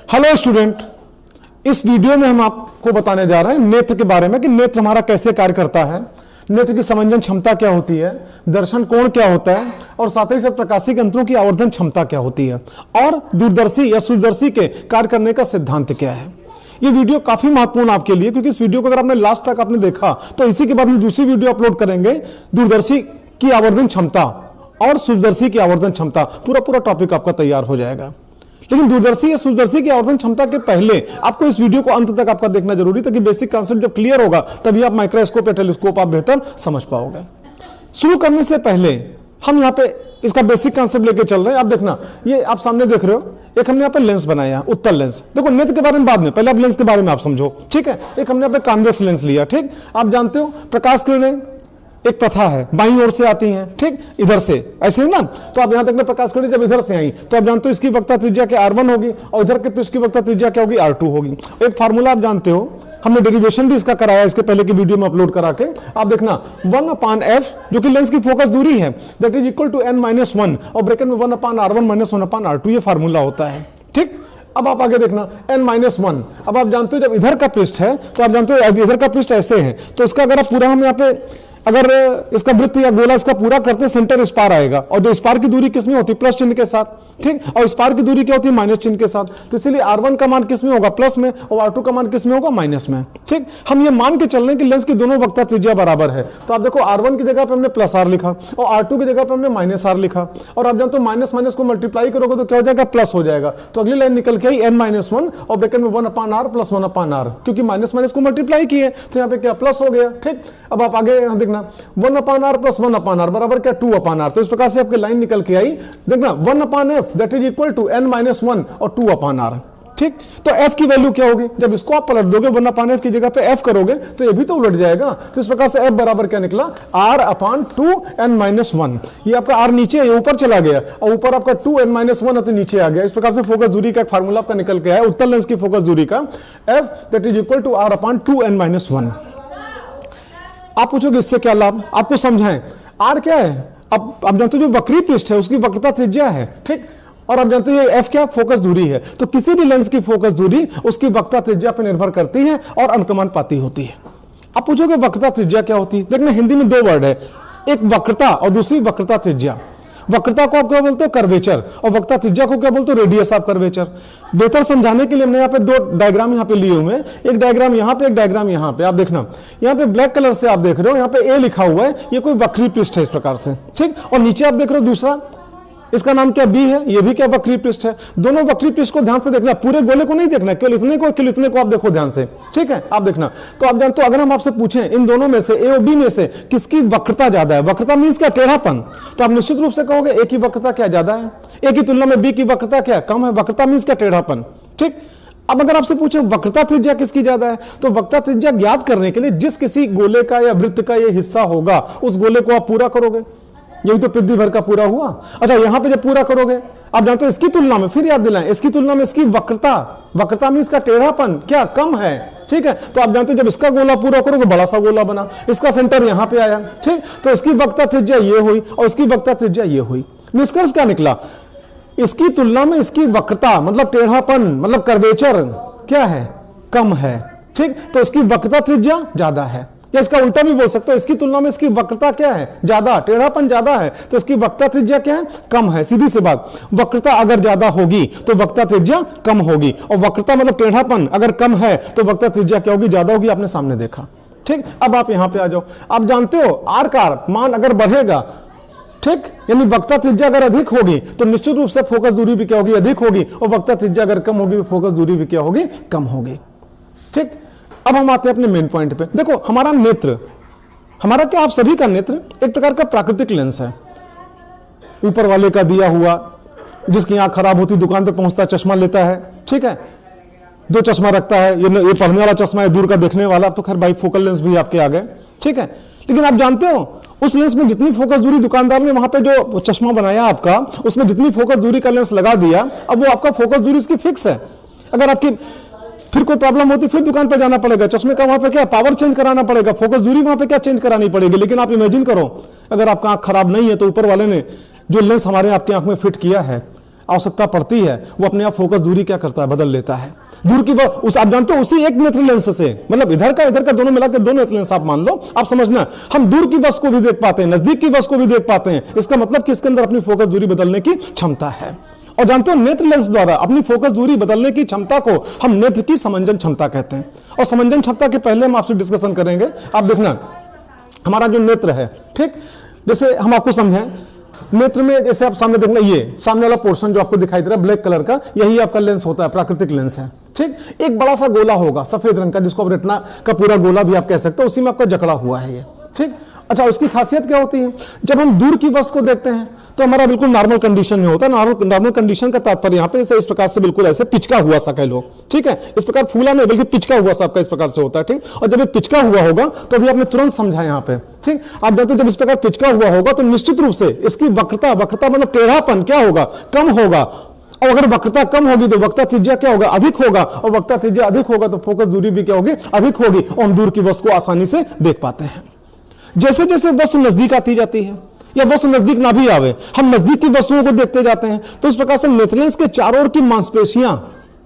Hello student, इस video में हम आपको बताने जा रहे हैं नेत्र के बारे में कि नेत्र हमारा कैसे कार्य करता है, नेत्र की समंजन क्षमता क्या होती है, दर्शन कोण क्या होता है और साथ ही साथ प्रकाशिक यंत्रों की आवर्धन क्षमता क्या होती है और दूरदर्शी या सूक्ष्मदर्शी के कार्य करने का सिद्धांत क्या है। ये वीडियो काफी महत्वपूर्ण आपके लिए, क्योंकि इस वीडियो को अगर आपने लास्ट तक आपने देखा तो इसी के बाद हम दूसरी वीडियो अपलोड करेंगे, दूरदर्शी की आवर्धन क्षमता और सूक्ष्मदर्शी की आवर्धन क्षमता। पूरा टॉपिक आपका तैयार हो जाएगा। लेकिन दूरदर्शी या सूक्ष्मदर्शी की आवर्धन क्षमता के पहले आपको इस वीडियो को अंत तक आपका देखना जरूरी, ताकि बेसिक कॉन्सेप्ट जब क्लियर होगा तभी आप माइक्रोस्कोप या टेलीस्कोप आप बेहतर समझ पाओगे। शुरू करने से पहले हम यहाँ पे इसका बेसिक कॉन्सेप्ट लेके चल रहे हैं। आप देखना, ये आप सामने देख रहे हो, एक हमने यहाँ पे लेंस बनाया, उत्तल लेंस। देखो नेत्र के बारे में बाद में, पहले आप लेंस के बारे में आप समझो, ठीक है। एक हमने यहाँ पे कॉन्वेक्स लेंस लिया, ठीक। आप जानते हो प्रकाश किरणें एक प्रथा है, बाईं ओर से आती हैं, ठीक, इधर से, ऐसे ही ना। तो आप यहां देखना, प्रकाश किरणें जब इधर से आई तो आप जानते हो इसकी वक्रता त्रिज्या क्या R1 होगी और इधर के पृष्ठ की वक्रता त्रिज्या क्या होगी, R2 होगी। एक फार्मूला आप जानते हो, हमने डेरिवेशन भी इसका कराया इसके पहले की वीडियो में अपलोड करा के। आप देखना 1/f जो कि लेंस की फोकस दूरी है, that is equal to n-1 और ब्रैकेट में 1/r1 - 1/r2, ये फार्मूला होता है, ठीक। अब आप आगे देखना n-1। अब आप जानते हो जब इधर का पृष्ठ है तो आप जानते हो इधर का पृष्ठ ऐसे है, तो इसका अगर आप पूरा हम यहाँ पे अगर इसका वृत्त या गोला इसका पूरा करते हैं, सेंटर स्पार आएगा और जो स्पार की दूरी किसमें होती है, प्लस चिन्ह के साथ, ठीक। और स्पार की दूरी क्या होती है, माइनस चिन्ह के साथ। तो इसलिए R1 का मान किसमें होगा, प्लस में, और R2 का मान किसमें होगा, माइनस में, ठीक। हम ये मान के चल रहे हैं कि लेंस की दोनों वक्रता त्रिज्या बराबर है। तो आप देखो R1 की जगह पे हमने प्लस R लिखा और R2 की जगह पे हमने माइनस R लिखा, और आप जानते हो माइनस माइनस को मल्टीप्लाई करोगे तो क्या हो जाएगा, प्लस हो जाएगा। तो अगली लाइन निकल के आई n-1 और ब्रैकेट में 1/r + 1/r, क्योंकि माइनस माइनस को मल्टीप्लाई किए तो यहाँ पे क्या प्लस हो गया, ठीक। अब आप आगे यहाँ देखना 1/r + 1/r बराबर क्या, 2/r। तो इस प्रकार से आपकी लाइन निकल के आई, देखना 1/f that is equal to n-1 और 2/r, ठीक। तो f की वैल्यू क्या होगी, जब इसको आप पलट दोगे 1/f की जगह पे f करोगे तो ये भी तो उलट जाएगा। तो इस प्रकार से f बराबर क्या निकला, r/2n-1। ये आपका r नीचे है, ऊपर चला गया और ऊपर आपका 2n-1 है तो नीचे आ गया। इस प्रकार से फोकस दूरी का एक फार्मूला आपका निकल के आया, उत्तल लेंस की फोकस दूरी का, f that is equal to r/2n-1। आप पूछोगे इससे क्या लाभ, आपको समझाएं। r क्या है, अब आप जानते हो जो वक्री पृष्ठ है उसकी वक्रता त्रिज्या है, ठीक। और आप जानते हो f क्या, फोकस दूरी है। तो किसी भी लेंस की फोकस दूरी उसकी वक्रता त्रिज्या पर निर्भर करती है और अनुकमानुपाती होती है। आप पूछोगे वक्रता त्रिज्या क्या होती है, देखना हिंदी में दो वर्ड है, एक वक्रता और दूसरी वक्रता त्रिज्या। वक्रता को आप क्या बोलते हो, कर्वेचर, और वक्रता त्रिज्या को क्या बोलते हो, रेडियस ऑफ कर्वेचर। बेहतर समझाने के लिए हमने यहाँ पे दो डायग्राम यहाँ पे लिए हुए हैं, एक डायग्राम यहाँ पे, एक डायग्राम यहाँ पे। आप देखना यहाँ पे ब्लैक कलर से आप देख रहे हो, यहाँ पे a लिखा हुआ है, ये कोई वक्री पृष्ठ है इस प्रकार से, ठीक। और नीचे आप देख रहे हो दूसरा, इसका नाम क्या b है, ये भी क्या वक्री पृष्ठ है। दोनों वक्री पृष्ठ को ध्यान से देखना, पूरे गोले को नहीं देखना, केवल इतने को आप देखो ध्यान से, ठीक है। आप देखना, तो आप जानते हो अगर हम आपसे पूछें इन दोनों में से, a और b में से किसकी वक्रता ज्यादा है, वक्रता मींस क्या, टेढ़ापन, तो आप निश्चित रूप से कहोगे a की वक्रता क्या ज्यादा है, a की तुलना में b की वक्रता क्या कम है। वक्रता मींस क्या, टेढ़ापन, ठीक। अब अगर आपसे पूछे वक्रता त्रिज्या किसकी ज्यादा है, तो वक्रता त्रिज्या ज्ञात करने के लिए जिस किसी गोले का या वृत्त का ये हिस्सा होगा उस गोले को आप पूरा करोगे। यही तो पिद्दी भर का पूरा हुआ। अच्छा, यहां पे जब पूरा करोगे, आप जानते हो इसकी तुलना में, फिर याद दिलाएं, इसकी तुलना में इसकी वक्रता में इसका टेढ़ापन क्या, कम है, ठीक है। तो आप जानते हो जब इसका गोला पूरा करोगे बड़ा सा गोला बना, इसका सेंटर यहां पे आया, ठीक। तो इसकी वक्रता त्रिज्या ये हुई और इसकी वक्रता त्रिज्या ये हुई। निष्कर्ष क्या निकला, इसकी तुलना में इसकी वक्रता मतलब टेढ़ापन मतलब कर्वेचर क्या है, कम है, ठीक। तो इसकी वक्रता त्रिज्या ज्यादा है, या इसका उल्टा भी बोल सकते हो, इसकी तुलना में इसकी वक्रता क्या है, ज्यादा, टेढ़ापन ज्यादा है, तो इसकी वक्रता त्रिज्या क्या है, कम है। सीधी सी बात, वक्रता अगर ज्यादा होगी तो वक्रता त्रिज्या कम होगी, और वक्रता मतलब टेढ़ापन अगर कम है तो वक्रता त्रिज्या क्या होगी, ज्यादा होगी। आपने सामने देखा, ठीक। अब आप यहां पे आ जाओ, आप जानते हो आर का मान अगर बढ़ेगा, ठीक, यानी वक्रता त्रिज्या अगर अधिक होगी तो निश्चित रूप से फोकस दूरी भी क्या होगी, अधिक होगी, और वक्रता त्रिज्या अगर कम होगी तो फोकस दूरी भी क्या होगी, कम होगी, ठीक। अब हम आते हैं अपने मेन पॉइंट पे। देखो हमारा नेत्र, हमारा क्या, आप सभी का नेत्र एक प्रकार का प्राकृतिक लेंस है, ऊपर वाले का दिया हुआ, जिसकी आंख खराब होती दुकान पे पहुंचता चश्मा लेता है, ठीक है, दो चश्मा रखता है, ये पढ़ने वाला चश्मा है, दूर का देखने वाला। अब तो खैर बाई फोकल लेंस भी आपके आ गए, ठीक है। लेकिन आप जानते हो उस लेंस में जितनी फोकस दूरी दुकानदार ने वहां पे जो चश्मा बनाया आपका, उसमें जितनी फोकस दूरी का लेंस लगा दिया, अब वो आपका फोकस दूरी उसकी फिक्स है। अगर आपकी फिर कोई प्रॉब्लम होती फिर दुकान पर जाना पड़ेगा, चश्मे का वहां पे क्या पावर चेंज कराना पड़ेगा, फोकस दूरी वहां पे क्या चेंज करानी पड़ेगी। लेकिन आप इमेजिन करो अगर आपका आंख खराब नहीं है तो ऊपर वाले ने जो लेंस हमारे आपकी आंख में फिट किया है, आवश्यकता पड़ती है, वो अपने आप फोकस दूरी क्या करता है, बदल लेता है। दूर की उस आप जानते हो उसी एक नेत्र लेंस से, मतलब इधर का दोनों मिलाकर दो नेत्र लेंस आप मान लो, आप समझना हम दूर की वस्तु को भी देख पाते हैं, नजदीक की वस्तु को भी देख पाते हैं। इसका मतलब कि इसके अंदर अपनी फोकस दूरी बदलने की क्षमता है। और जानते हो नेत्र लेंस द्वारा अपनी फोकस दूरी बदलने की क्षमता को हम नेत्र की समंजन क्षमता कहते हैं। और समंजन क्षमता के पहले हम आपसे डिस्कशन करेंगे। आप देखना हमारा जो नेत्र है, ठीक, जैसे हम आपको समझें, नेत्र में जैसे आप सामने देखना, ये सामने वाला पोर्शन जो आपको दिखाई दे रहा है ब्लैक कलर का, यही आपका लेंस होता है, प्राकृतिक लेंस है, ठीक। एक बड़ा सा गोला होगा सफेद रंग का, जिसको आप रेटिना का पूरा गोला भी आप कह सकते हो, उसी में आपका जकड़ा हुआ है ये, ठीक। अच्छा, उसकी खासियत क्या होती है, जब हम दूर की वस्तु को देखते हैं तो हमारा बिल्कुल नॉर्मल कंडीशन में होता है। नॉर्मल कंडीशन का तात्पर्य यहाँ पे इस प्रकार से बिल्कुल ऐसे पिचका हुआ सा कह लो, ठीक है, इस प्रकार फूला नहीं बल्कि पिचका हुआ सा आपका इस प्रकार से होता है, ठीक। और जब ये पिचका हुआ होगा तो अभी आपने तुरंत समझा यहाँ पे, ठीक। आप जानते हो जब इस प्रकार पिचका हुआ होगा तो निश्चित रूप से इसकी वक्रता मतलब टेढ़ापन क्या होगा, कम होगा। और अगर वक्रता कम होगी तो वक्ता त्रिज्या क्या होगा, अधिक होगा। और वक्ता त्रिज्या अधिक होगा तो फोकस दूरी भी क्या होगी, अधिक होगी, और हम दूर की वस्तु को आसानी से देख पाते हैं। जैसे जैसे वस्तु नजदीक आती जाती है या वस्तु नजदीक ना भी आवे, हम नजदीक की वस्तुओं को देखते जाते हैं, तो इस प्रकार से नेत्र लेंस के चारों ओर की मांसपेशियां,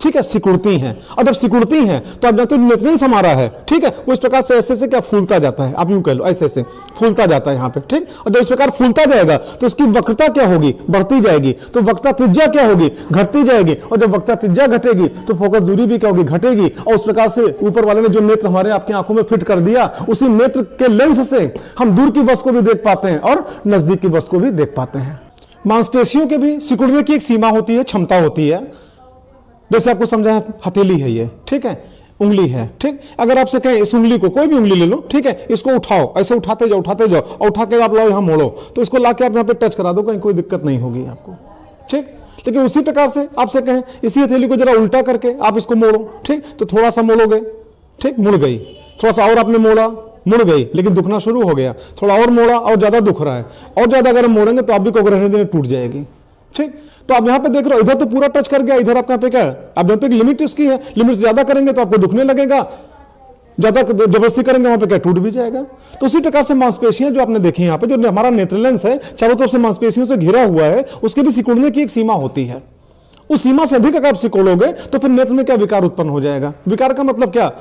ठीक है, सिकुड़ती हैं। और जब सिकुड़ती हैं तो आप जानते हो नेत्र लेंस हमारा है, ठीक है, वो इस प्रकार से ऐसे से क्या फूलता जाता है, आप यूं कह लो ऐसे से फूलता जाता है यहाँ पे, ठीक। और जब इस प्रकार फूलता जाएगा तो उसकी वक्रता क्या होगी, बढ़ती जाएगी, तो वक्ता त्रिज्या क्या होगी, घटती जाएगी। और जब वक्ता त्रिज्या घटेगी तो फोकस दूरी भी क्या होगी, घटेगी। और उस प्रकार से ऊपर वाले ने जो नेत्र हमारे आपकी आंखों में फिट कर दिया, उसी नेत्र के लेंस से हम दूर की वस्तु को भी देख पाते हैं और नजदीक की वस्तु को भी देख पाते हैं। मांसपेशियों के भी सिकुड़ने की एक सीमा होती है, क्षमता होती है। जैसे आपको समझाया, हथेली है ये, ठीक है, उंगली है, ठीक। अगर आपसे कहें इस उंगली को, कोई भी उंगली ले लो, ठीक है, इसको उठाओ, ऐसे उठाते जाओ और उठा के आप लाओ यहाँ मोड़ो, तो इसको लाके आप यहाँ पे टच करा दो, कहीं कोई दिक्कत नहीं होगी आपको, ठीक। लेकिन उसी प्रकार से आपसे कहें इसी हथेली को जरा उल्टा करके आप इसको मोड़ो, ठीक, तो थोड़ा सा मोड़ोगे, ठीक, मुड़ गई, थोड़ा सा और आपने मोड़ा, मुड़ गई, लेकिन दुखना शुरू हो गया, थोड़ा और मोड़ा और ज्यादा दुख रहा है, और ज्यादा अगर हम मोड़ेंगे तो आप भी को रहने देने टूट जाएगी, ठीक। तो आप यहाँ पे देख रहे हो, इधर तो पूरा टच कर गया, इधर आपका पे क्या है, आप जानते हो कि लिमिट उसकी है, लिमिट ज्यादा करेंगे तो आपको दुखने लगेगा, ज्यादा जबरदस्ती करेंगे वहां पे क्या टूट भी जाएगा। तो उसी प्रकार से मांसपेशियां जो आपने देखी यहाँ पे, जो हमारा नेत्र लेंस है चारों तरफ से मांसपेशियों से घिरा हुआ है, उसके भी सिकुड़ने की एक सीमा होती है। उस सीमा से अधिक अगर आप सिकोड़ोगे तो फिर नेत्र में क्या विकार उत्पन्न हो जाएगा। विकार का मतलब क्या,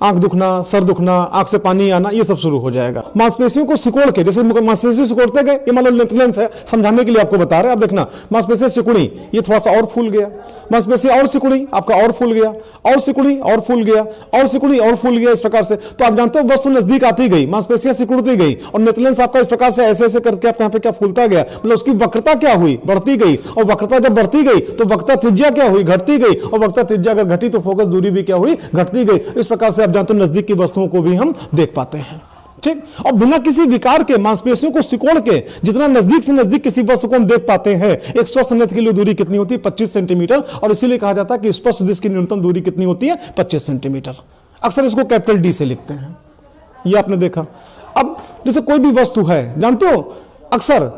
आंख दुखना, सर दुखना, आंख से पानी आना, ये सब शुरू हो जाएगा। मांसपेशियों को सिकोड़ के, जैसे मांसपेशी सिकोड़ते गए, ये मान लो नेत्र लेंस है, समझाने के लिए आपको बता रहे हैं। आप देखना, मांसपेशी सिकुड़ी, ये थोड़ा सा और फूल गया, मांसपेशी और सिकुड़ी, आपका और फूल गया, और सिकुड़ी और फूल गया, और सिकुड़ी और फूल गया, इस प्रकार से। तो आप जानते हो वस्तु नजदीक आती गई, मांसपेशियां सिकुड़ती गई, और नेत्र लेंस आपका इस प्रकार से ऐसे ऐसे करके आप यहाँ पे क्या फूलता गया, मतलब उसकी वक्रता क्या हुई, बढ़ती गई। और वक्रता जब बढ़ती गई तो वक्ता त्रिज्या क्या हुई, घटती गई। और वक्ता त्रिज्या अगर घटी तो फोकस दूरी भी क्या हुई, घटती गई। इस प्रकार से आप जानते हो नजदीक की वस्तुओं को भी हम देख पाते हैं, ठीक। और बिना किसी विकार के मांसपेशियों को सिकोड़ के जितना नजदीक से नजदीक किसी वस्तु को हम देख पाते हैं। एक स्वस्थ नेत्र के लिए दूरी कितनी होती है, 25 सेंटीमीटर। और इसीलिए कहा जाता है कि स्पष्ट दृष्टि की न्यूनतम दूरी कितनी होती है, 25 सेंटीमीटर। अक्सर इसको कैपिटल डी से लिखते हैं, ये आपने देखा। अब जैसे कोई भी वस्तु है, जानते हो अक्सर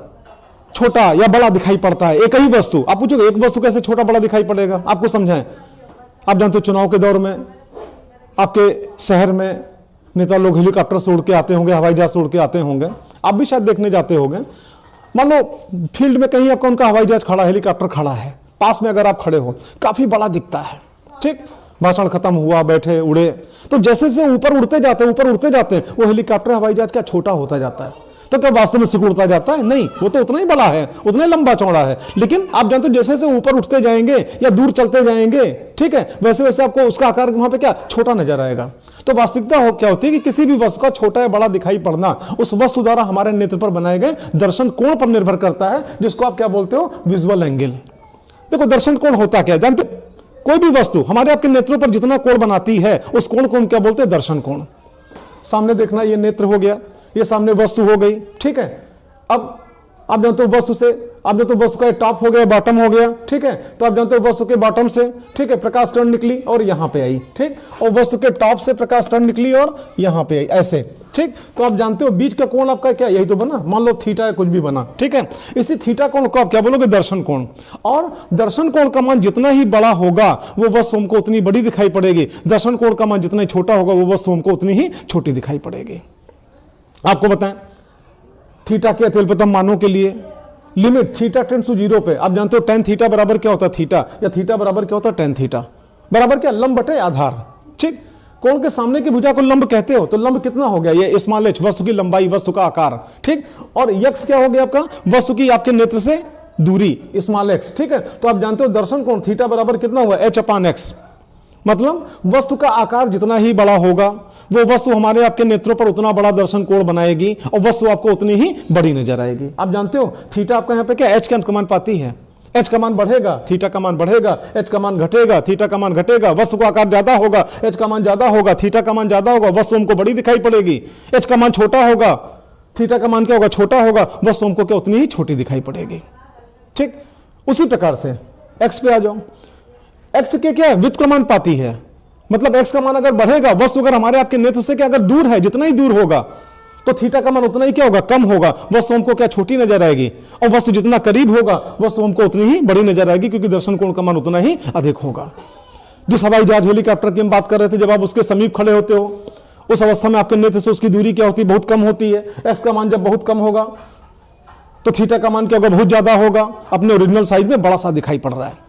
छोटा या बड़ा दिखाई पड़ता है एक ही वस्तु। आप पूछोगे एक वस्तु कैसे छोटा बड़ा दिखाई पड़ेगा, आपको समझाएं। आप जानते हो चुनाव के दौर में आपके शहर में नेता लोग हेलीकॉप्टर से उड़ के आते होंगे, हवाई जहाज से उड़ के आते होंगे, आप भी शायद देखने जाते होंगे। मान लो फील्ड में कहीं आपका उनका हवाई जहाज खड़ा, हेलीकॉप्टर खड़ा है, पास में अगर आप खड़े हो, काफी बड़ा दिखता है, ठीक। भाषण खत्म हुआ, बैठे, उड़े, तो जैसे जैसे ऊपर उड़ते जाते हैं वो हेलीकॉप्टर हवाई जहाज क्या छोटा होता जाता है। तो क्या वास्तव में सिकुड़ता जाता है? नहीं, वो तो उतना ही बड़ा है, उतना ही लंबा चौड़ा है। लेकिन आप जानते हो जैसे जैसे ऊपर उठते जाएंगे या दूर चलते जाएंगे, ठीक है, वैसे वैसे आपको उसका आकार वहां पे क्या छोटा नजर आएगा। तो वास्तविकता क्या होती है कि किसी भी वस्तु का छोटा या बड़ा दिखाई पड़ना उस वस्तु द्वारा हमारे नेत्र पर बनाए गए दर्शन कोण पर निर्भर करता है, जिसको आप क्या बोलते हो, विजुअल एंगल। देखो दर्शन कोण होता क्या, जानते, कोई भी वस्तु हमारे आपके नेत्रों पर जितना कोण बनाती है उस कोण को हम क्या बोलते हैं, दर्शन कोण। सामने देखना, ये नेत्र हो गया, ये सामने वस्तु हो गई, ठीक है। अब आप जानते हो वस्तु से, आप जानते हो वस्तु का टॉप हो गया, बॉटम हो गया, ठीक है। तो आप जानते हो वस्तु के बॉटम से, ठीक है, प्रकाश किरण निकली और यहां पे आई, ठीक। और वस्तु के टॉप से प्रकाश किरण निकली और यहां पे आई, ऐसे, ठीक। तो आप जानते हो बीच का कोण आपका क्या, यही तो बना, मान लो थीटा कुछ भी बना, ठीक है। इसी थीटा कोण को आप क्या बोलोगे, दर्शन कोण। और दर्शन कोण का मान जितना ही बड़ा होगा वो वस्तु हमको उतनी बड़ी दिखाई पड़ेगी, दर्शन कोण का मान जितना ही छोटा होगा वो वस्तु हमको उतनी ही छोटी दिखाई पड़ेगी। आपको बताएं, थीटा के अतिलपतम मानों के लिए लिमिट थीटा टेंड्स टू 0 पे आप जानते हो टेन थीटा बराबर क्या होता है थीटा, या थीटा बराबर क्या होता है टेन थीटा, बराबर क्या लंब बटे आधार। ठीक, कोण के सामने की भुजा को लंब कहते हो, तो लंब कितना हो गया ये स्मॉल h, वस्तु की लंबाई, वस्तु का आकार। ठीक, और यक्स क्या हो गया आपका, वस्तु की आपके नेत्र से दूरी, स्मॉल x। ठीक है, तो आप जानते हो दर्शन कोण थीटा बराबर कितना हुआ h/x, मतलब वस्तु का आकार जितना ही बड़ा होगा वो वस्तु हमारे आपके नेत्रों पर उतना बड़ा दर्शन कोण बनाएगी और वस्तु आपको उतनी ही बड़ी नजर आएगी। आप जानते हो थीटा आपका यहाँ पे क्या h का अनुपाती है, h का मान बढ़ेगा थीटा का मान बढ़ेगा, h का मान घटेगा थीटा का मान घटेगा, वस्तु का आकार ज्यादा होगा h का मान ज्यादा होगा, थीटा का मान ज्यादा होगा, वस्तु हमको बड़ी दिखाई पड़ेगी। h का मान छोटा होगा, थीटा का मान क्या होगा, छोटा होगा, वस्तु हमको क्या उतनी ही छोटी दिखाई पड़ेगी। ठीक, उसी प्रकार से x पे आ जाओ, x के क्या है व्युत्क्रमानुपाती है, मतलब x का मान अगर बढ़ेगा, वस्तु अगर हमारे आपके नेत्र से क्या अगर दूर है, जितना ही दूर होगा तो थीटा का मान उतना ही क्या होगा, कम होगा, वस्तु हमको क्या छोटी नजर आएगी, और वस्तु जितना करीब होगा वस्तु हमको उतनी ही बड़ी नजर आएगी, क्योंकि दर्शन कोण का मान उतना ही अधिक होगा। जिस हवाई जहाज हेलीकॉप्टर की हम बात कर रहे थे, जब आप उसके समीप खड़े होते हो उस अवस्था में आपके नेत्र से उसकी दूरी क्या होती है, बहुत कम होती है। एक्स का मान जब बहुत कम होगा तो थीटा का मान क्या होगा, बहुत ज्यादा होगा, अपने ओरिजिनल साइज में बड़ा सा दिखाई पड़ रहा है।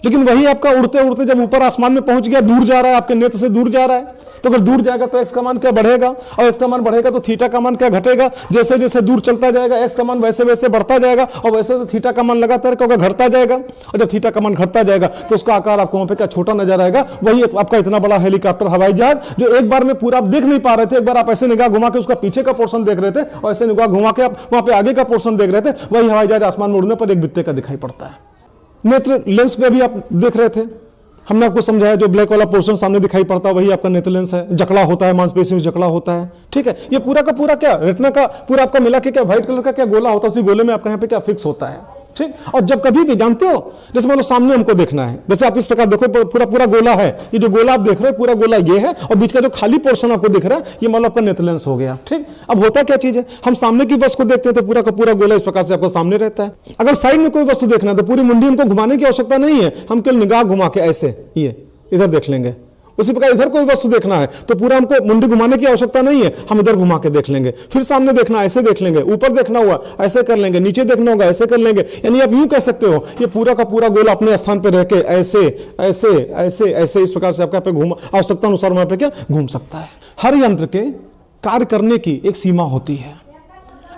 लेकिन वही आपका उड़ते उड़ते जब ऊपर आसमान में पहुंच गया, दूर जा रहा है, आपके नेत्र से दूर जा रहा है, तो अगर दूर जाएगा तो एक्स का मान क्या बढ़ेगा, और एक्स का मान बढ़ेगा तो थीटा का मान क्या घटेगा। जैसे जैसे दूर चलता जाएगा एक्स का मान वैसे वैसे बढ़ता जाएगा, और वैसे वैसे थीटा का मान लगातार क्या होगा, घटता जाएगा, और जब थीटा का मान घटता जाएगा तो उसका आकार आपको वहां पे क्या छोटा नजर आएगा। वही आपका इतना बड़ा हेलीकॉप्टर हवाई जहाज जो एक बार में पूरा आप देख नहीं पा रहे थे, एक बार आप ऐसे निगाह घुमा के उसका पीछे का पोर्शन देख रहे थे और ऐसे निगाह घुमा के आप वहां पे आगे का पोर्शन देख रहे थे, वही हवाई जहाज आसमान में उड़ने पर एक बित्ते का दिखाई पड़ता है। नेत्र लेंस पे भी आप देख रहे थे, हमने आपको समझाया जो ब्लैक वाला पोर्शन सामने दिखाई पड़ता है वही आपका नेत्र लेंस है, जकड़ा होता है, मांसपेशियों से जकड़ा होता है। ठीक है, ये पूरा का पूरा क्या रेटिना का पूरा आपका मिला के क्या व्हाइट कलर का क्या गोला होता है, उसी गोले में आपका यहाँ पे क्या फिक्स होता है। ठीक, और जब कभी भी जानते हो जैसे मान लो सामने हमको देखना है, जैसे आप इस प्रकार देखो पूरा पूरा गोला है, ये जो गोला आप देख रहे हो पूरा गोला ये है, और बीच का जो खाली पोर्शन आपको दिख रहा है ये मान लो आपका नेत्र लेंस हो गया। ठीक, अब होता क्या चीज है, हम सामने की वस्तु को देखते हैं तो पूरा का पूरा गोला इस प्रकार से आपको सामने रहता है। अगर साइड में कोई वस्तु देखना है तो पूरी मुंडी हमको घुमाने की आवश्यकता नहीं है, हम केवल निगाह घुमा के ऐसे ये इधर देख लेंगे। उसी प्रकार इधर कोई वस्तु देखना है तो पूरा हमको मुंडी घुमाने की आवश्यकता नहीं है, हम इधर घुमा के देख लेंगे। फिर सामने देखना ऐसे देख लेंगे, ऊपर देखना हुआ ऐसे कर लेंगे, नीचे देखना होगा ऐसे कर लेंगे। यानी आप यूं कह सकते हो ये पूरा का पूरा गोला अपने स्थान पर रह के ऐसे ऐसे ऐसे ऐसे इस प्रकार से आपका पे घूम आवश्यकता अनुसार वहां पे क्या घूम सकता है। हर यंत्र के कार्य करने की एक सीमा होती है।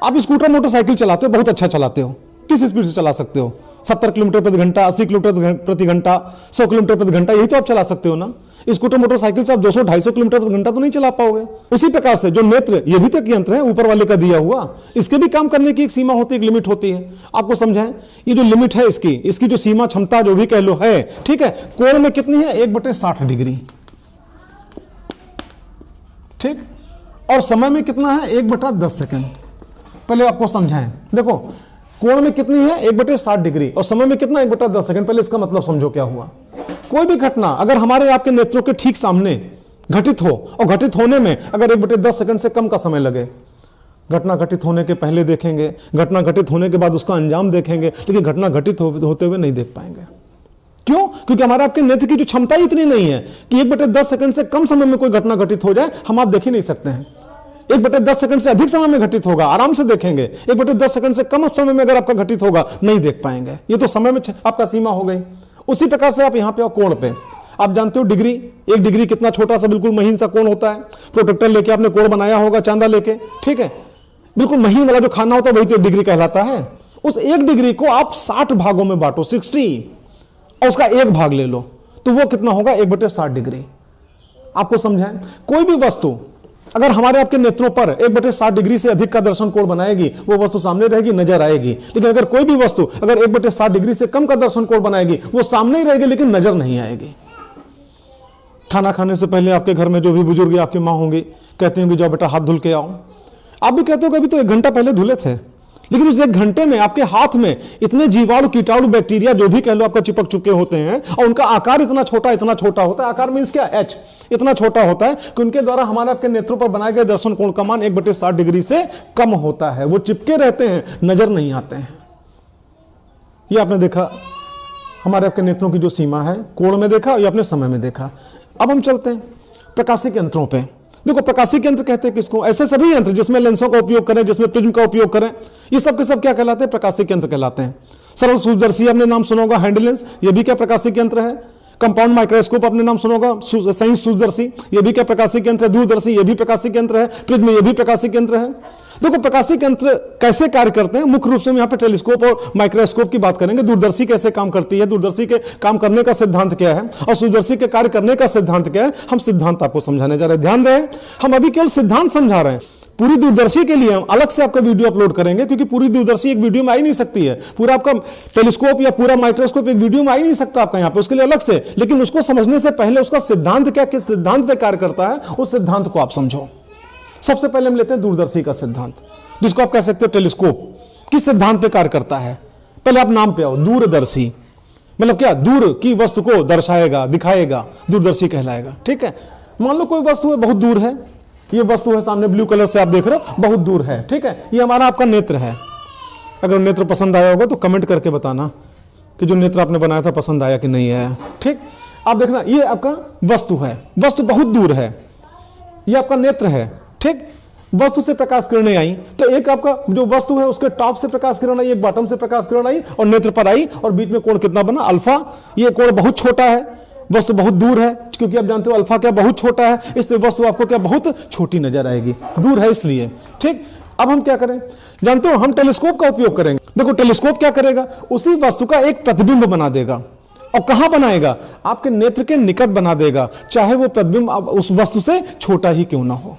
आप स्कूटर मोटरसाइकिल चलाते हो, बहुत अच्छा चलाते हो, किस स्पीड से चला सकते हो, 70 किलोमीटर प्रति घंटा, 80 किलोमीटर प्रति घंटा, 100 किलोमीटर प्रति घंटा, यही तो आप चला सकते हो ना। स्कूटर मोटरसाइकिल से आप 200-250 किलोमीटर प्रति घंटा तो नहीं चला पाओगे। उसी प्रकार से जो नेत्र ये भी तो एक यंत्र है ऊपर वाले का दिया हुआ, इसके भी काम करने की एक सीमा होती है, एक लिमिट होती है। आपको समझाएं, ये जो लिमिट है इसकी जो सीमा क्षमता जो भी कह लो है, ठीक है, कोण में कितनी है 1/60 डिग्री। ठीक, और समय में कितना है 1/10 सेकंड। पहले आपको समझाएं, देखो कोण में कितनी है 1/60 डिग्री और समय में कितना 1/10 सेकंड। पहले इसका मतलब समझो क्या हुआ। कोई भी घटना अगर हमारे आपके नेत्रों के ठीक सामने घटित हो और घटित होने में अगर 1/10 सेकंड से कम का समय लगे, घटना घटित होने के पहले देखेंगे, घटना घटित होने के बाद उसका अंजाम देखेंगे, लेकिन घटना घटित होते हुए नहीं देख पाएंगे। क्यों? क्योंकि हमारे आपके नेत्र की जो क्षमता इतनी नहीं है कि 1/10 सेकंड से कम समय में कोई घटना घटित हो जाए, हम आप देख ही नहीं सकते हैं। 1/10 सेकंड से अधिक समय में घटित होगा, आराम से देखेंगे। 1/10 सेकंड से कम समय में अगर आपका घटित होगा, नहीं देख पाएंगे। ये तो समय में आपका सीमा हो गई। उसी प्रकार से आप यहां पे आओ कोण पे। आप जानते हो डिग्री, 1 डिग्री कितना छोटा सा बिल्कुल महीन सा कोण होता है। प्रोटेक्टर लेके आपने कोण बनाया होगा, चांदा लेके, ठीक है, बिल्कुल महीन वाला जो खाना होता है वही तो डिग्री कहलाता है। उस 1 डिग्री को आप 60 भागों में बांटो, 60, और उसका 1 भाग ले लो तो वो कितना होगा 1/60 डिग्री। आपको समझाएं, कोई भी वस्तु अगर हमारे आपके नेत्रों पर 1/60 डिग्री से अधिक का दर्शन कोण बनाएगी, वो वस्तु सामने रहेगी, नजर आएगी। लेकिन अगर कोई भी वस्तु अगर 1/60 डिग्री से कम का दर्शन कोण बनाएगी, वो सामने ही रहेगी लेकिन नजर नहीं आएगी। खाना खाने से पहले आपके घर में जो भी बुजुर्ग या आपकी माँ होंगी, कहते होंगे जाओ बेटा हाथ धुल के आओ। आप भी कहते हो कि अभी तो 1 घंटा पहले धुले थे, लेकिन उस 1 घंटे में आपके हाथ में इतने जीवाणु, कीटाणु, बैक्टीरिया जो भी कह लो आपका चिपक चुके होते हैं, और उनका आकार इतना छोटा होता है। आकार मींस क्या, एच, इतना छोटा होता है कि उनके द्वारा हमारे आपके नेत्रों पर बनाए गए दर्शन कोण का मान 1/60 डिग्री से कम होता है। वो चिपके रहते हैं, नजर नहीं आते हैं। ये आपने देखा हमारे आपके नेत्रों की जो सीमा है, कोण में देखा या अपने समय में देखा। अब हम चलते हैं प्रकाशिक यंत्रों पे। देखो प्रकाशिक यंत्र कहते हैं किसको, ऐसे सभी यंत्र जिसमें लेंसों का उपयोग करें, जिसमें प्रिज्म का उपयोग करें, ये सब के सब क्या कहलाते हैं, प्रकाशिक यंत्र कहलाते हैं। सरल सूक्ष्मदर्शी आपने नाम सुना होगा, हैंड लेंस, ये भी क्या प्रकाशिक यंत्र है। कंपाउंड माइक्रोस्कोप आपने नाम सुना होगा, संयुक्त सूक्ष्मदर्शी, ये भी क्या प्रकाशिक यंत्र है। दूरदर्शी, ये भी प्रकाशिक यंत्र है। प्रिज्म, ये भी प्रकाशिक यंत्र है। देखो प्रकाशिक यंत्र कैसे कार्य करते हैं, मुख्य रूप से हम यहाँ पे टेलीस्कोप और माइक्रोस्कोप की बात करेंगे। दूरदर्शी कैसे काम करती है, दूरदर्शी के काम करने का सिद्धांत क्या है, और सूक्ष्मदर्शी के कार्य करने का सिद्धांत क्या है, हम सिद्धांत आपको समझाने जा रहे हैं। ध्यान रहे, हम अभी केवल सिद्धांत समझा रहे हैं। पूरी दूरदर्शी के लिए हम अलग से आपका वीडियो अपलोड करेंगे, क्योंकि पूरी दूरदर्शी एक वीडियो में आ ही नहीं सकती है। पूरा आपका टेलीस्कोप या पूरा माइक्रोस्कोप एक वीडियो में आ ही नहीं सकता आपका यहाँ पे, उसके लिए अलग से। लेकिन उसको समझने से पहले उसका सिद्धांत क्या, किस सिद्धांत पे कार्य करता है, उस सिद्धांत को आप समझो। सबसे पहले हम लेते हैं दूरदर्शी का सिद्धांत, जिसको आप कह सकते हो टेलीस्कोप। किस सिद्धांत पे कार्य करता है, पहले आप नाम पे आओ। दूरदर्शी मतलब क्या, दूर की वस्तु को दर्शाएगा, दिखाएगा, दूरदर्शी कहलाएगा। ठीक है, मान लो कोई वस्तु है, बहुत दूर है, ये वस्तु है सामने, ब्लू कलर से आप देख रहे हो, बहुत दूर है। ठीक है, ये हमारा आपका नेत्र है। अगर नेत्र पसंद आया होगा तो कमेंट करके बताना कि जो नेत्र आपने बनाया था पसंद आया कि नहीं आया। ठीक, आप देखना, ये आपका वस्तु है, वस्तु बहुत दूर है, ये आपका नेत्र है। ठीक, वस्तु से प्रकाश किरणें आई, तो एक आपका जो वस्तु है उसके टॉप से प्रकाश किरण आई, एक बॉटम से प्रकाश किरण आई और नेत्र पर आई, और बीच में कोण कितना बना, अल्फा। ये कोण बहुत छोटा है, वस्तु बहुत दूर है, क्योंकि आप जानते हो अल्फा क्या बहुत छोटा है, इसलिए वस्तु आपको क्या बहुत छोटी नजर आएगी, दूर है इसलिए। ठीक, अब हम क्या करें, जानते हो, हम टेलीस्कोप का उपयोग करेंगे। देखो टेलीस्कोप क्या करेगा, उसी वस्तु का एक प्रतिबिंब बना देगा, और कहां बनाएगा, आपके नेत्र के निकट बना देगा, चाहे वो प्रतिबिंब उस वस्तु से छोटा ही क्यों ना हो।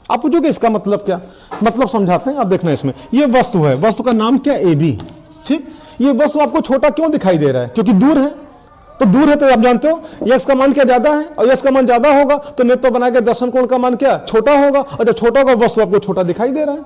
आप पूछोगे इसका मतलब क्या, मतलब समझाते हैं, आप देखना। इसमें ये वस्तु है, वस्तु का नाम क्या, ए बी। ठीक, ये वस्तु आपको छोटा क्यों दिखाई दे रहा है, क्योंकि दूर है। तो दूर है तो आप जानते हो यक्स का मान क्या ज्यादा है, और यक्स का मान ज्यादा होगा तो नेत्र पर बनाए गए दर्शन कोण का मान क्या, छोटा होगा, और जब छोटा होगा वस्तु आपको छोटा दिखाई दे रहा है।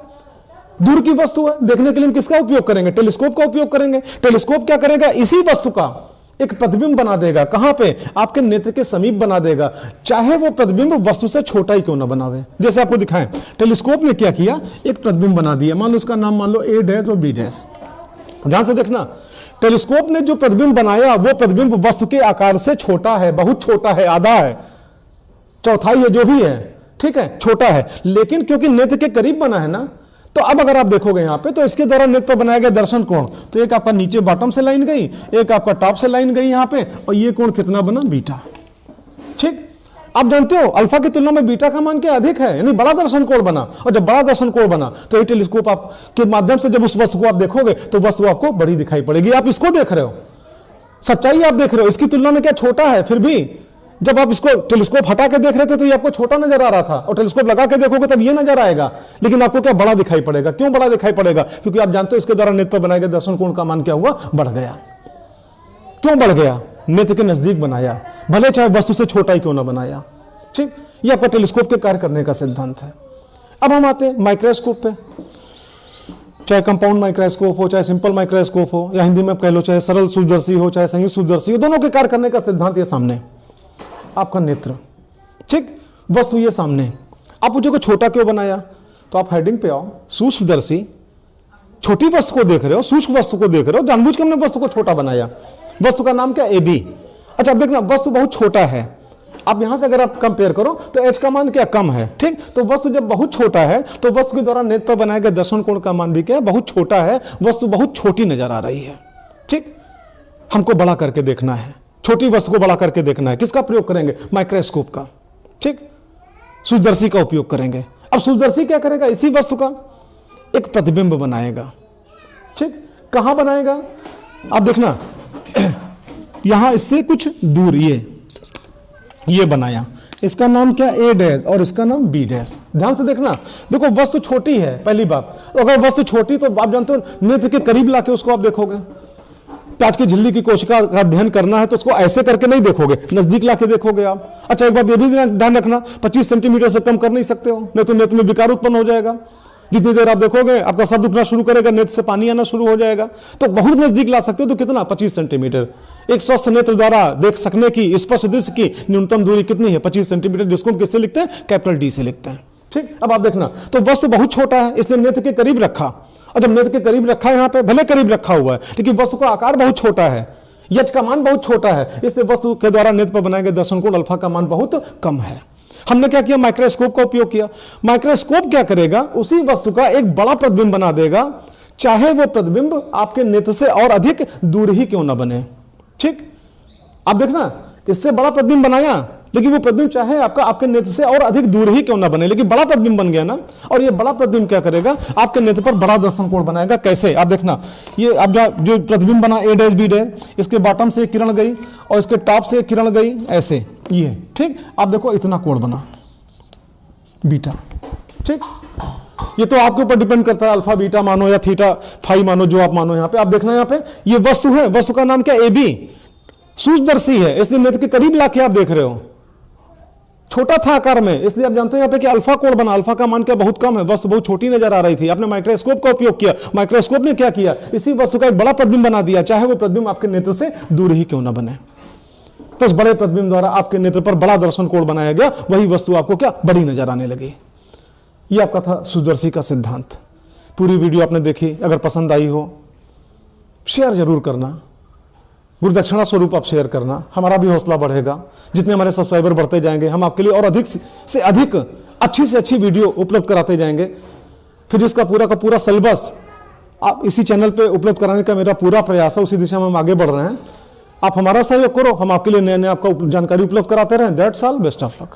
दूर की वस्तु है, देखने के लिए हम किसका उपयोग करेंगे, टेलीस्कोप का उपयोग करेंगे। टेलीस्कोप क्या करेगा, इसी वस्तु का एक प्रतिबिंब बना देगा, कहां पे, आपके नेत्र के समीप बना देगा, चाहे वो प्रतिबिंब वस्तु से छोटा ही क्यों ना बनावे। जैसे आपको दिखाएं, टेलीस्कोप ने क्या किया, एक प्रतिबिंब बना दिया, मान लो उसका नाम मान लो ए डैश और बी डैश। ध्यान से देखना, टेलीस्कोप ने जो प्रतिबिंब बनाया वो प्रतिबिंब वस्तु के आकार से छोटा है, बहुत छोटा है, आधा है, चौथाई है, जो भी है। ठीक है, छोटा है, लेकिन क्योंकि नेत्र के करीब बना है ना, तो अब अगर आप देखोगे यहां पे, तो इसके द्वारा नेत्र पर बनाया गया दर्शन कोण, तो एक आपका नीचे बॉटम से लाइन गई, एक आपका टॉप से लाइन गई यहां पे, और ये कोण कितना बना, बीटा। ठीक, आप जानते हो अल्फा की तुलना में बीटा का मान क्या अधिक है, यानी बड़ा दर्शन कोण बना, और जब बड़ा दर्शन कोण बना तो ये टेलीस्कोप आप के माध्यम से जब उस वस्तु को आप देखोगे तो वस्तु आपको बड़ी दिखाई पड़ेगी। आप इसको देख रहे हो, सच्चाई आप देख रहे हो, इसकी तुलना में क्या छोटा है, फिर भी जब आप इसको टेलीस्कोप हटा के देख रहे थे तो ये आपको छोटा नजर आ रहा था, और टेलीस्कोप लगा के देखोगे तब ये नजर आएगा, लेकिन आपको क्या बड़ा दिखाई पड़ेगा। क्यों बड़ा दिखाई पड़ेगा, क्योंकि आप जानते हो इसके द्वारा नेत्र पर बनाए गए दर्शन कोण का मान क्या हुआ, बढ़ गया। क्यों बढ़ गया, नेत्र के नजदीक बनाया, भले चाहे वस्तु से छोटा ही क्यों ना बनाया। ठीक, ये आपका टेलीस्कोप के कार्य करने का सिद्धांत है। अब हम आते हैं माइक्रोस्कोप पे, चाहे कंपाउंड माइक्रोस्कोप हो, चाहे सिंपल माइक्रोस्कोप हो, या हिंदी में कह लो चाहे सरल सूक्ष्मदर्शी हो, चाहे संयुक्त सूक्ष्मदर्शी हो, दोनों के कार्य करने का सिद्धांत ये सामने, आपका नेत्र। ठीक, वस्तु ये सामने, आप पूछोगे छोटा क्यों बनाया, तो आप हेडिंग पे आओ, सूक्ष्मदर्शी, छोटी वस्तु को देख रहे हो, सूक्ष्म वस्तु को देख रहे हो, जानबूझ के हमने वस्तु को छोटा बनाया। वस्तु का नाम क्या, ए बी। अच्छा, अब देखना, वस्तु बहुत छोटा है, अब यहां से अगर आप कंपेयर करो तो एच का मान क्या, कम है। ठीक, तो वस्तु जब बहुत छोटा है तो वस्तु के द्वारा नेत्र पर बनाए गए दर्शन कोण का मान भी क्या है, बहुत छोटा है, वस्तु बहुत छोटी नजर आ रही है। ठीक, हमको बड़ा करके देखना है, छोटी वस्तु को बड़ा करके देखना है, किसका प्रयोग करेंगे, माइक्रोस्कोप का। ठीक, सूक्ष्मदर्शी का उपयोग करेंगे। अब सूक्ष्मदर्शी क्या करेगा, इसी वस्तु का एक प्रतिबिंब बनाएगा। ठीक, कहां बनाएगा, आप देखना, यहां इससे कुछ दूर ये बनाया, इसका नाम क्या, ए डैश, और इसका नाम बी डैश। ध्यान से देखना, देखो वस्तु छोटी है, पहली बात, अगर वस्तु छोटी तो आप जानते हो नेत्र के करीब लाके उसको आप देखोगे। प्याज की झिल्ली की कोशिका का अध्ययन करना है तो उसको ऐसे करके नहीं देखोगे, नजदीक लाके देखोगे आप। अच्छा, एक बात ये भी ध्यान रखना, 25 सेंटीमीटर से कम कर नहीं सकते हो, नहीं तो नेत्र में विकार उत्पन्न हो जाएगा। जितनी देर आप देखोगे आपका सर दुखना शुरू करेगा, नेत्र से पानी आना शुरू हो जाएगा। तो बहुत नजदीक ला सकते हो, तो कितना, 25 सेंटीमीटर। एक स्वस्थ नेत्र द्वारा देख सकने की स्पष्ट दृश्य की न्यूनतम दूरी कितनी है, 25 सेंटीमीटर, जिसको हम किससे लिखते हैं, कैपिटल डी से लिखते हैं। ठीक, अब आप देखना, तो वस्तु बहुत छोटा है इसलिए नेत्र के करीब रखा, और जब नेत्र के करीब रखा है, यहां पे भले करीब रखा हुआ है लेकिन वस्तु का आकार बहुत छोटा है, यच का मान बहुत छोटा है, इसलिए वस्तु के द्वारा नेत्र पर बनाए गए दर्शन कोण अल्फा का मान बहुत कम है। हमने क्या किया, माइक्रोस्कोप का उपयोग किया। माइक्रोस्कोप क्या करेगा, उसी वस्तु का एक बड़ा प्रतिबिंब बना देगा, चाहे वो प्रतिबिंब आपके नेत्र से और अधिक दूर ही क्यों ना बने। ठीक, आप देखना, इससे बड़ा प्रतिबिंब बनाया, लेकिन वो प्रतिबिंब चाहे आपके नेत्र से और अधिक दूर ही क्यों ना बने, लेकिन बड़ा प्रतिबिंब बन गया ना। और ये बड़ा प्रतिबिंब क्या करेगा, आपके नेत्र पर बड़ा दर्शन कोण बनाएगा। कैसे, आप देखना, ये अब जो प्रतिबिंब बना ए डैश बी डैश, इसके बॉटम से एक किरण गई और इसके टॉप से एक किरण गई, ऐसे ये। ठीक, आप देखो इतना कोण बना बीटा। ठीक, ये तो आपके ऊपर डिपेंड करता है, अल्फा बीटा मानो या थीटा फाई मानो, जो आप मानो। यहां पे आप देखना, यहां पे ये वस्तु है, वस्तु का नाम क्या, ए बी, सूक्ष्मदर्शी है, इसलिए नेत्र के करीब लाके आप देख रहे हो। छोटा था आकार में, इसलिए आप जानते हैं यहाँ पे कि अल्फा कोण बना। अल्फा का मान क्या, बहुत कम है, वस्तु बहुत छोटी नजर आ रही थी। आपने माइक्रोस्कोप का उपयोग किया, माइक्रोस्कोप ने क्या किया, इसी वस्तु का एक बड़ा प्रतिबिंब बना दिया, चाहे वो प्रतिबिंब आपके नेत्र से दूर ही क्यों ना बने। तो इस बड़े प्रतिबिंब द्वारा आपके नेत्र पर बड़ा दर्शन कोण बनाया गया, वही वस्तु आपको क्या, बड़ी नजर आने लगी। ये आपका था सूक्ष्मदर्शी का सिद्धांत। पूरी वीडियो आपने देखी, अगर पसंद आई हो शेयर जरूर करना, गुरुदक्षिणा स्वरूप आप शेयर करना, हमारा भी हौसला बढ़ेगा। जितने हमारे सब्सक्राइबर बढ़ते जाएंगे, हम आपके लिए और अधिक से अधिक अच्छी से अच्छी वीडियो उपलब्ध कराते जाएंगे। फिर इसका पूरा का पूरा सिलेबस आप इसी चैनल पे उपलब्ध कराने का मेरा पूरा प्रयास है, उसी दिशा में हम आगे बढ़ रहे हैं। आप हमारा सहयोग करो, हम आपके लिए नए नए आपका जानकारी उपलब्ध कराते रहें। That's all, best of luck.